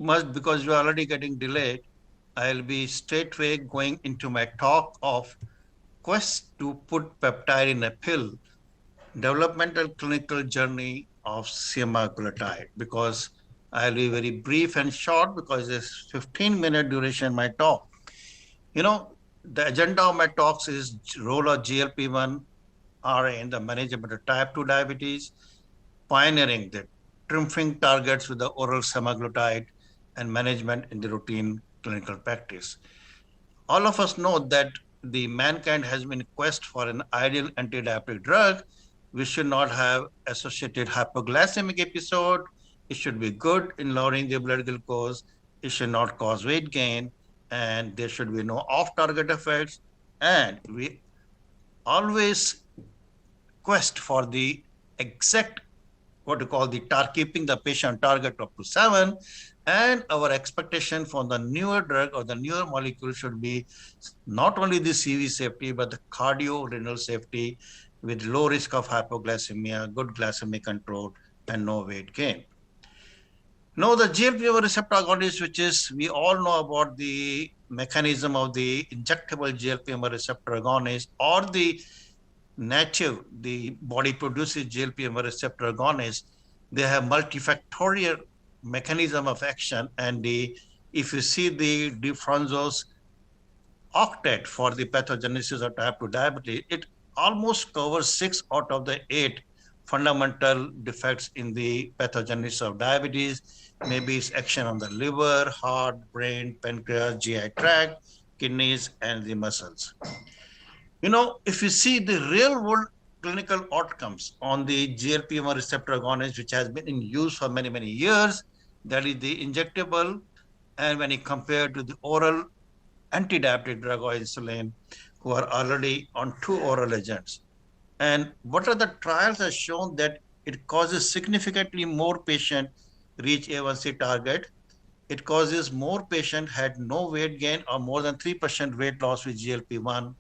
must, because you're already getting delayed, I'll be straightway going into my talk of quest to put peptide in a pill, developmental clinical journey of semaglutide, because I'll be very brief and short because it's 15-minute duration my talk. You know, the agenda of my talks is role of GLP-1 RA in the management of type 2 diabetes, pioneering the triumphing targets with the oral semaglutide and management in the routine clinical practice. All of us know that the mankind has been in quest for an ideal anti-diabetic drug which should not have associated hypoglycemic episode. It should be good in lowering the blood glucose. It should not cause weight gain, and there should be no off-target effects. And we always quest for the exact, what you call the keeping the patient target up to 7. And our expectation for the newer drug or the newer molecule should be not only the CV safety, but the cardio-renal safety with low risk of hypoglycemia, good glycemic control, and no weight gain. Now, the GLP-1 receptor agonist, which is, we all know about the mechanism of the injectable GLP-1 receptor agonist, or the native, the body produces GLP-1 receptor agonist. They have multifactorial mechanism of action, and if you see the diffronzose octet for the pathogenesis of type 2 diabetes, it almost covers 6 out of the 8 fundamental defects in the pathogenesis of diabetes. Maybe it's action on the liver, heart, brain, pancreas, GI tract, kidneys, and the muscles. You know, if you see the real world clinical outcomes on the GLP-1 receptor agonist, which has been in use for many, many years, that is the injectable, and when you compare to the oral anti-diabetic drug or insulin, who are already on 2 oral agents. And what are the trials have shown that it causes significantly more patient reach A1C target. It causes more patient had no weight gain or more than 3% weight loss with GLP-1.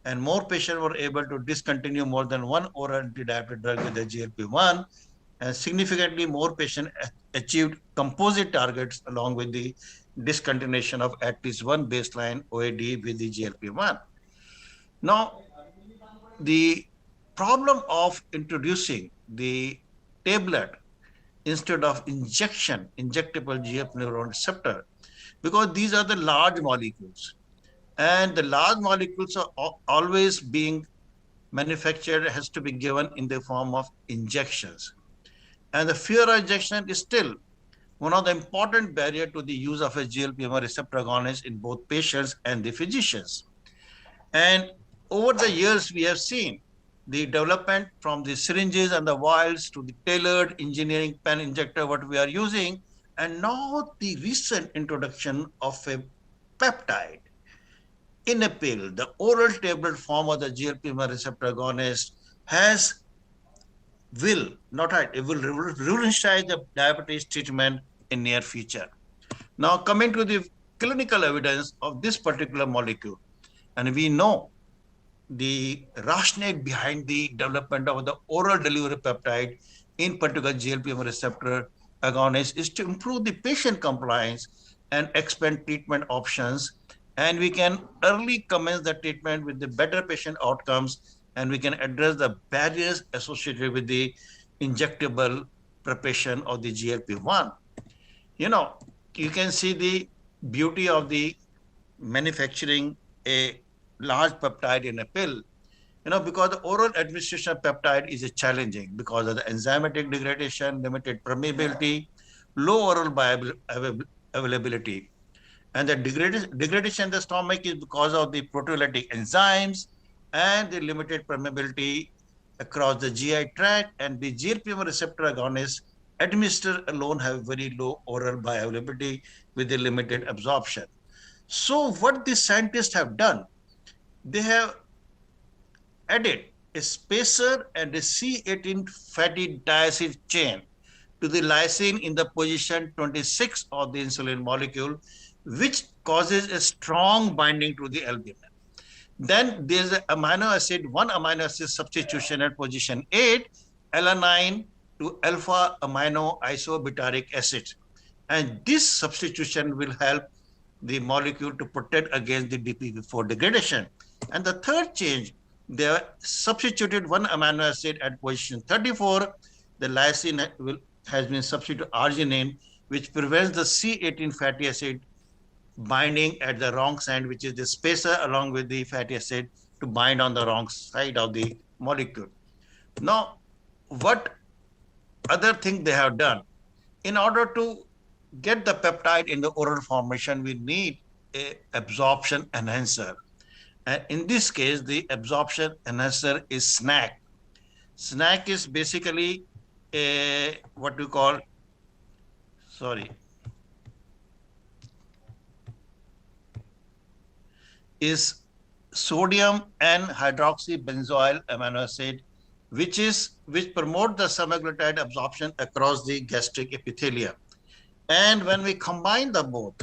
And more patients were able to discontinue more than 1 oral anti-diabetic drug with the GLP-1. And significantly more patients achieved composite targets along with the discontinuation of at least 1 baseline OAD with the GLP-1. Now, the problem of introducing the tablet instead of injectable GLP-1 receptor, because these are the large molecules, and the large molecules are always being manufactured, has to be given in the form of injections. And the fear of injection is still one of the important barriers to the use of a GLP-1 receptor agonist in both patients and the physicians. And over the years, we have seen the development from the syringes and the vials to the tailored engineering pen injector, what we are using, and now the recent introduction of a peptide in a pill. The oral tablet form of the GLP-1 receptor agonist will revolutionize the diabetes treatment in near future. Now, coming to the clinical evidence of this particular molecule, and we know the rationale behind the development of the oral delivery peptide, in particular GLP-1 receptor agonist, is to improve the patient compliance and expand treatment options. And we can early commence the treatment with the better patient outcomes, and we can address the barriers associated with the injectable preparation of the GLP-1. You know, you can see the beauty of the manufacturing a large peptide in a pill, because the oral administration of peptide is challenging because of the enzymatic degradation, limited permeability, low oral bioavailability. And the degradation in the stomach is because of the proteolytic enzymes and the limited permeability across the GI tract, and the GLP-1 receptor agonists administered alone have very low oral bioavailability with the limited absorption. So what the scientists have done, they have added a spacer and a C18 fatty diacid chain to the lysine in the position 26 of the insulin molecule, which causes a strong binding to the albumin. Then there's an one amino acid substitution at position 8, alanine to alpha amino isobutyric acid. And this substitution will help the molecule to protect against the DPP4 degradation. And the third change, they substituted one amino acid at position 34. The lysine has been substituted arginine, which prevents the C18 fatty acid binding at the wrong side, which is the spacer along with the fatty acid to bind on the wrong side of the molecule. Now, what other thing they have done? In order to get the peptide in the oral formation, we need a absorption enhancer. And in this case, the absorption enhancer is SNAC. SNAC is basically a what we call, is sodium N-hydroxybenzoyl amino acid, which promote the semaglutide absorption across the gastric epithelium. And when we combine the both,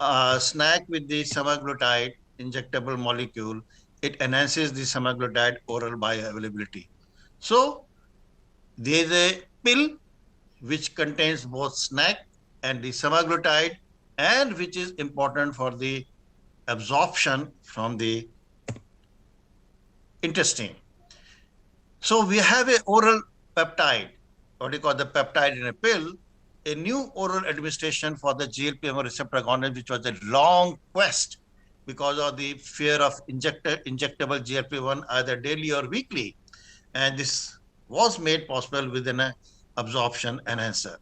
SNAC with the semaglutide injectable molecule, it enhances the semaglutide oral bioavailability. So there is a pill which contains both SNAC and the semaglutide, and which is important for the absorption from the intestine. So we have an oral peptide, what we call the peptide in a pill, a new oral administration for the GLP-1 receptor agonist, which was a long quest because of the fear of injectable GLP-1 either daily or weekly. And this was made possible within an absorption enhancer.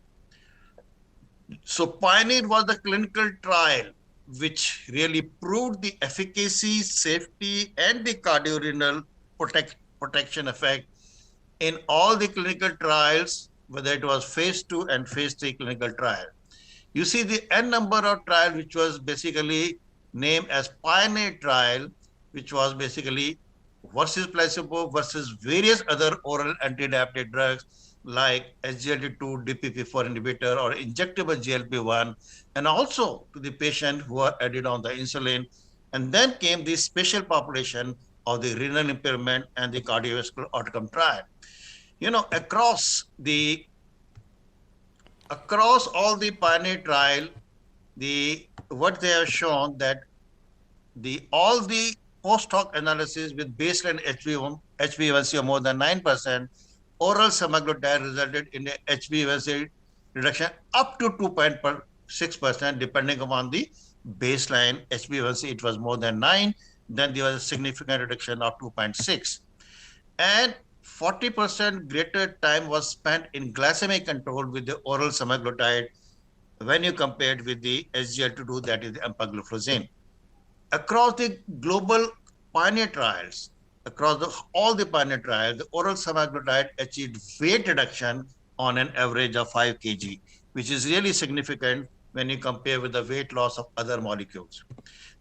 So Pioneer was the clinical trial which really proved the efficacy, safety, and the cardiorenal protection effect in all the clinical trials, whether it was phase 2 and phase 3 clinical trial. You see the N number of trial, which was basically named as Pioneer trial, which was basically versus placebo versus various other oral antidiabetic drugs like SGLT2, DPP4 inhibitor, or injectable GLP-1, and also to the patient who are added on the insulin. And then came the special population of the renal impairment and the cardiovascular outcome trial. You know, across all the Pioneer trial, what they have shown that all the post hoc analysis with baseline HbA1c of more than 9%, oral semaglutide resulted in a HbA1c reduction up to 2.6%, depending upon the baseline HbA1c. It was more than 9, then there was a significant reduction of 2.6. And 40% greater time was spent in glycemic control with the oral semaglutide when you compared with the SGLT2, that is the empagliflozin. Across the global Pioneer trials, all the Pioneer trials, the oral semaglutide achieved weight reduction on an average of 5 kg, which is really significant when you compare with the weight loss of other molecules.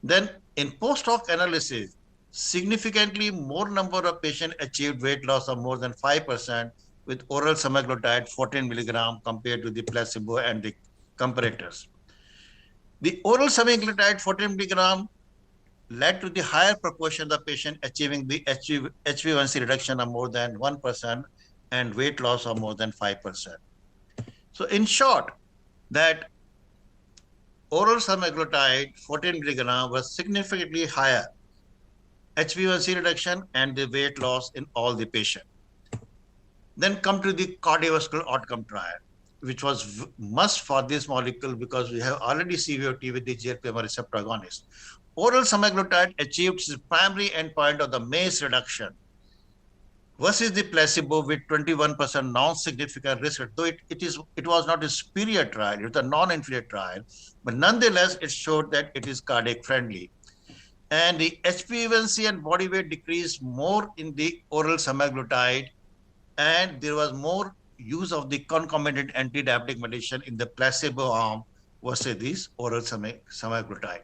Then in post hoc analysis, significantly more number of patients achieved weight loss of more than 5% with oral semaglutide 14 milligram compared to the placebo and the comparators. The oral semaglutide 14 milligram led to the higher proportion of the patient achieving the HbA1c reduction of more than 1% and weight loss of more than 5%. So in short, that oral semaglutide 14 milligram was significantly higher HbA1c reduction and the weight loss in all the patients. Then come to the cardiovascular outcome trial, which was must for this molecule because we have already CVOT with the GLP-1 receptor agonist. Oral semaglutide achieved its primary endpoint of the MACE reduction versus the placebo with 21% non-significant risk, though it was not a superior trial, it was a non-inferior trial, but nonetheless, it showed that it is cardiac friendly. And the HbA1c and body weight decreased more in the oral semaglutide, and there was more use of the concomitant antidiabetic medication in the placebo arm versus this oral semaglutide.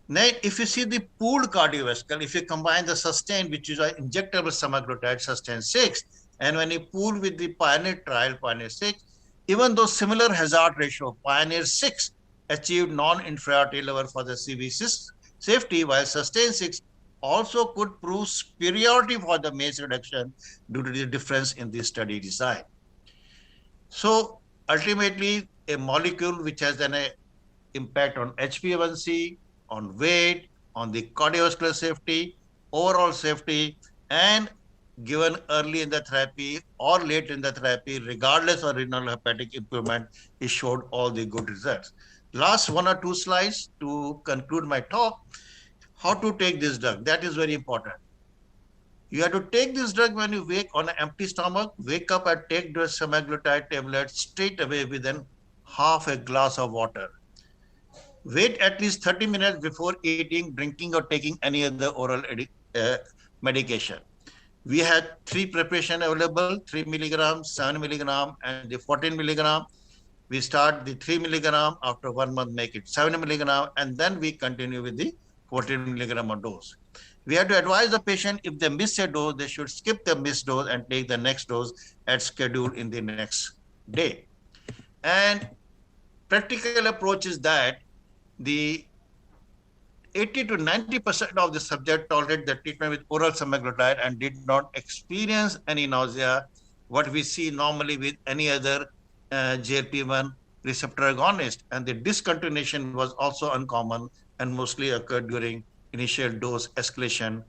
Now, if you see the pooled cardiovascular, if you combine the SUSTAIN, which is an injectable semaglutide, SUSTAIN 6, and when you pool with the Pioneer trial, Pioneer 6, even though similar hazard ratio, Pioneer 6 achieved non-inferiority level for the CV safety, while SUSTAIN 6 also could prove superiority for the MACE reduction due to the difference in the study design. So ultimately, a molecule which has an impact on HbA1c, on weight, on the cardiovascular safety, overall safety, and given early in the therapy or late in the therapy, regardless of renal hepatic improvement, it showed all the good results. Last 1 or 2 slides to conclude my talk. How to take this drug? That is very important. You have to take this drug when you wake on an empty stomach, wake up and take the semaglutide tablet straight away within half a glass of water. Wait at least 30 minutes before eating, drinking, or taking any other oral medication. We had 3 preparations available, 3 milligrams, 7 milligram, and the 14 milligram. We start the 3 milligram, after 1 month make it 7 milligram, and then we continue with the 14 milligram dose. We have to advise the patient if they miss a dose, they should skip the missed dose and take the next dose as scheduled in the next day. And practical approach is that the 80 to 90% of the subject tolerated the treatment with oral semaglutide and did not experience any nausea, what we see normally with any other GLP-1 receptor agonist. And the discontinuation was also uncommon and mostly occurred during initial dose escalation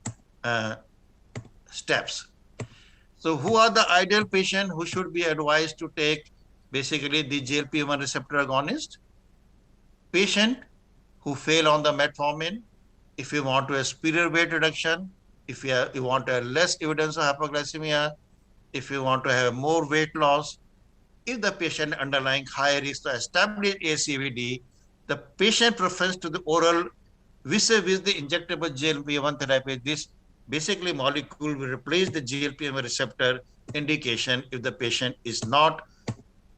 steps. So who are the ideal patient who should be advised to take basically the GLP-1 receptor agonist? Patient who fail on the metformin, if you want to have superior weight reduction, if you want to have less evidence of hypoglycemia, if you want to have more weight loss, if the patient underlying high risk to establish ACVD, the patient preference to the oral vis-a-vis the injectable GLP-1 therapy, this basically molecule will replace the GLP-1 receptor indication if the patient is not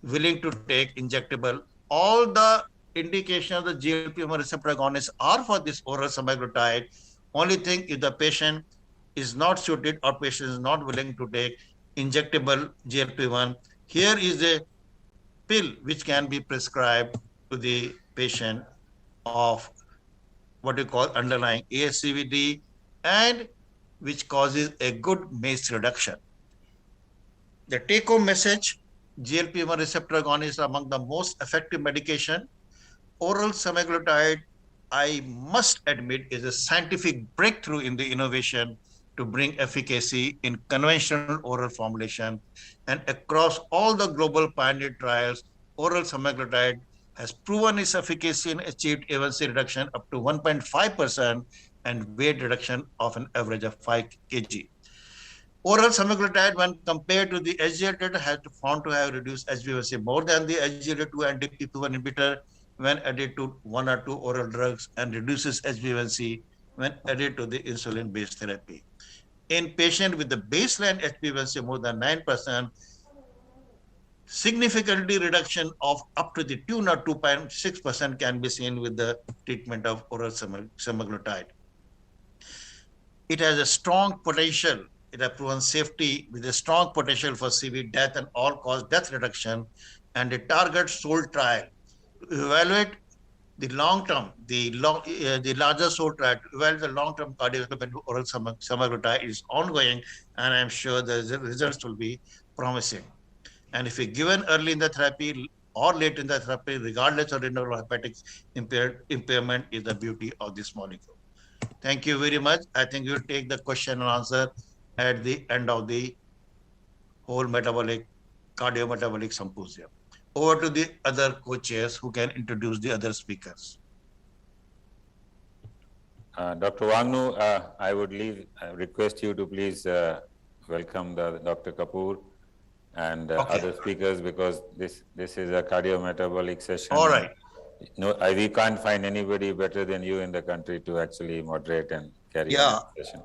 willing to take injectable. All the indication of the GLP-1 receptor agonists are for this oral semaglutide. Only thing, if the patient is not suited or patient is not willing to take injectable GLP-1, here is a pill which can be prescribed to the patient of what you call underlying ASCVD and which causes a good MACE reduction. The take-home message, GLP-1 receptor agonists are among the most effective medication. Oral semaglutide, I must admit, is a scientific breakthrough in the innovation to bring efficacy in conventional oral formulation. And across all the global pioneer trials, oral semaglutide has proven its efficacy and achieved A1C reduction up to 1.5% and weight reduction of an average of 5 kg. Oral semaglutide, when compared to the SGLT, has found to have reduced HbA1c more than the SGLT2 and DPP1 inhibitor when added to 1 or 2 oral drugs, and reduces HbA1c when added to the insulin-based therapy. In patients with the baseline HbA1c more than 9%, significantly reduction of up to the 2 or 2.6% can be seen with the treatment of oral semaglutide. It has a strong potential. It has proven safety with a strong potential for CV death and all-cause death reduction, and a target SOUL trial to evaluate the long-term, the larger SOUL trial to evaluate the long-term cardiovascular oral semaglutide is ongoing, and I'm sure the results will be promising. And if it's given early in the therapy or late in the therapy, regardless of renal or hepatic impairment, is the beauty of this molecule. Thank you very much. I think you'll take the question and answer at the end of the whole cardiometabolic symposium. Over to the other co-chairs who can introduce the other speakers. Dr. Wangnoo, I would request you to please welcome Dr. Kapoor and other speakers, because this is a cardiometabolic session. All right. No, we can't find anybody better than you in the country to actually moderate and carry on the session.